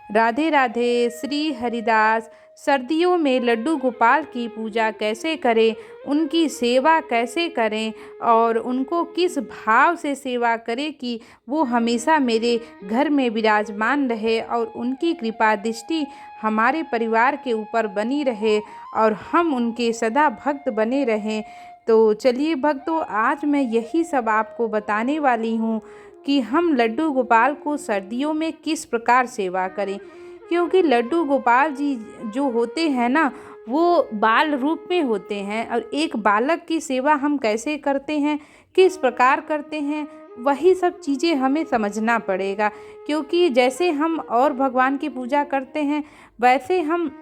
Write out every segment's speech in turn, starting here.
राधे राधे। श्री हरिदास। सर्दियों में लड्डू गोपाल की पूजा कैसे करें, उनकी सेवा कैसे करें और उनको किस भाव से सेवा करें कि वो हमेशा मेरे घर में विराजमान रहे और उनकी कृपा दृष्टि हमारे परिवार के ऊपर बनी रहे और हम उनके सदा भक्त बने रहें। तो चलिए भक्तों, आज मैं यही सब आपको बताने वाली हूँ कि हम लड्डू गोपाल को सर्दियों में किस प्रकार सेवा करें। क्योंकि लड्डू गोपाल जी जो होते हैं ना, वो बाल रूप में होते हैं और एक बालक की सेवा हम कैसे करते हैं, किस प्रकार करते हैं, वही सब चीज़ें हमें समझना पड़ेगा। क्योंकि जैसे हम और भगवान की पूजा करते हैं वैसे हम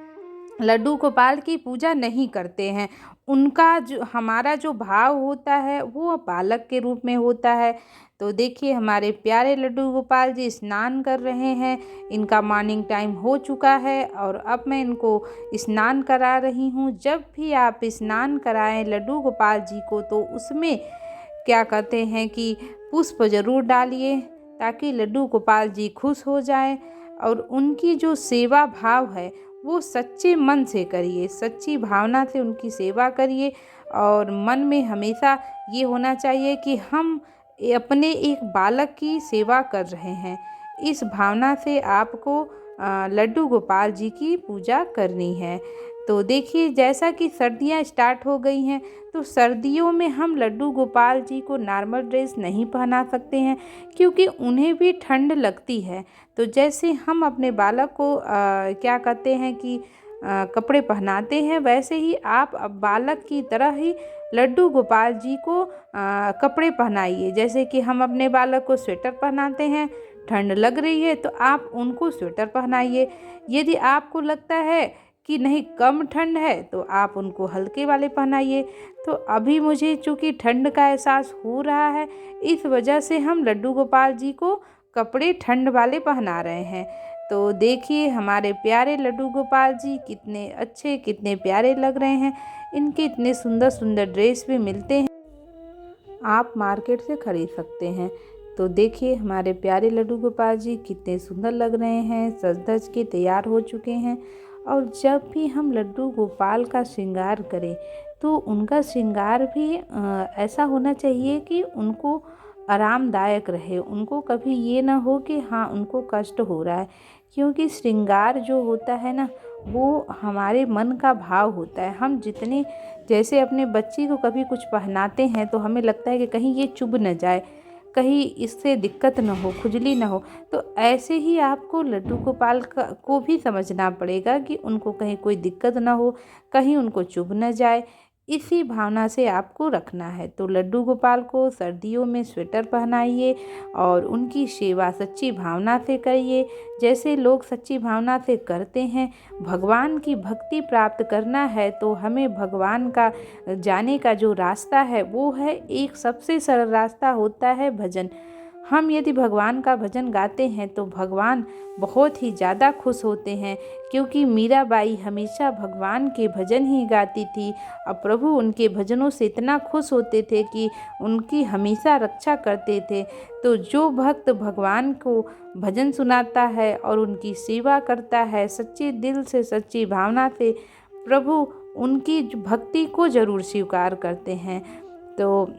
लड्डू गोपाल की पूजा नहीं करते हैं। उनका जो हमारा जो भाव होता है वो बालक के रूप में होता है। तो देखिए, हमारे प्यारे लड्डू गोपाल जी स्नान कर रहे हैं। इनका मॉर्निंग टाइम हो चुका है और अब मैं इनको स्नान करा रही हूँ। जब भी आप स्नान कराएं लड्डू गोपाल जी को तो उसमें क्या कहते हैं कि पुष्प ज़रूर डालिए, ताकि लड्डू गोपाल जी खुश हो जाएं और उनकी जो सेवा भाव है वो सच्चे मन से करिए, सच्ची भावना से उनकी सेवा करिए। और मन में हमेशा ये होना चाहिए कि हम अपने एक बालक की सेवा कर रहे हैं। इस भावना से आपको लड्डू गोपाल जी की पूजा करनी है। तो देखिए, जैसा कि सर्दियां स्टार्ट हो गई हैं तो सर्दियों में हम लड्डू गोपाल जी को नॉर्मल ड्रेस नहीं पहना सकते हैं, क्योंकि उन्हें भी ठंड लगती है। तो जैसे हम अपने बालक को क्या कहते हैं कि कपड़े पहनाते हैं, वैसे ही आप अब बालक की तरह ही लड्डू गोपाल जी को कपड़े पहनाइए। जैसे कि हम अपने बालक को स्वेटर पहनाते हैं, ठंड लग रही है तो आप उनको स्वेटर पहनाइए। यदि आपको लगता है कि नहीं कम ठंड है तो आप उनको हल्के वाले पहनाइए। तो अभी मुझे चूँकि ठंड का एहसास हो रहा है, इस वजह से हम लड्डू गोपाल जी को कपड़े ठंड वाले पहना रहे हैं। तो देखिए, हमारे प्यारे लड्डू गोपाल जी कितने अच्छे, कितने प्यारे लग रहे हैं। इनके इतने सुंदर सुंदर ड्रेस भी मिलते हैं, आप मार्केट से खरीद सकते हैं। तो देखिए, हमारे प्यारे लड्डू गोपाल जी कितने सुंदर लग रहे हैं, सज धज के तैयार हो चुके हैं। और जब भी हम लड्डू गोपाल का श्रृंगार करें तो उनका श्रृंगार भी ऐसा होना चाहिए कि उनको आरामदायक रहे, उनको कभी ये ना हो कि हाँ उनको कष्ट हो रहा है। क्योंकि श्रृंगार जो होता है ना, वो हमारे मन का भाव होता है। हम जितने जैसे अपने बच्ची को कभी कुछ पहनाते हैं तो हमें लगता है कि कहीं ये चुभ न जाए, कहीं इससे दिक्कत न हो, खुजली न हो। तो ऐसे ही आपको लड्डू गोपाल को भी समझना पड़ेगा कि उनको कहीं कोई दिक्कत न हो, कहीं उनको चुभ न जाए। इसी भावना से आपको रखना है। तो लड्डू गोपाल को सर्दियों में स्वेटर पहनाइए और उनकी सेवा सच्ची भावना से करिए, जैसे लोग सच्ची भावना से करते हैं। भगवान की भक्ति प्राप्त करना है तो हमें भगवान का जाने का जो रास्ता है वो है, एक सबसे सरल रास्ता होता है भजन। हम यदि भगवान का भजन गाते हैं तो भगवान बहुत ही ज़्यादा खुश होते हैं। क्योंकि मीराबाई हमेशा भगवान के भजन ही गाती थी और प्रभु उनके भजनों से इतना खुश होते थे कि उनकी हमेशा रक्षा करते थे। तो जो भक्त भगवान को भजन सुनाता है और उनकी सेवा करता है सच्चे दिल से, सच्ची भावना से, प्रभु उनकी भक्ति को ज़रूर स्वीकार करते हैं। तो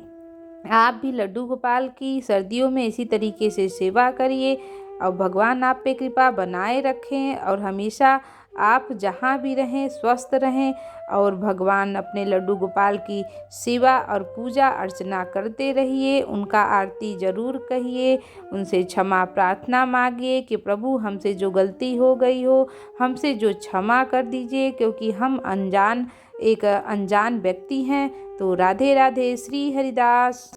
आप भी लड्डू गोपाल की सर्दियों में इसी तरीके से सेवा करिए और भगवान आप पे कृपा बनाए रखें और हमेशा आप जहाँ भी रहें स्वस्थ रहें। और भगवान अपने लड्डू गोपाल की सेवा और पूजा अर्चना करते रहिए, उनका आरती ज़रूर कहिए, उनसे क्षमा प्रार्थना मांगिए कि प्रभु हमसे जो गलती हो गई हो हमसे जो क्षमा कर दीजिए, क्योंकि हम अनजान व्यक्ति हैं। तो राधे राधे। श्री हरिदास।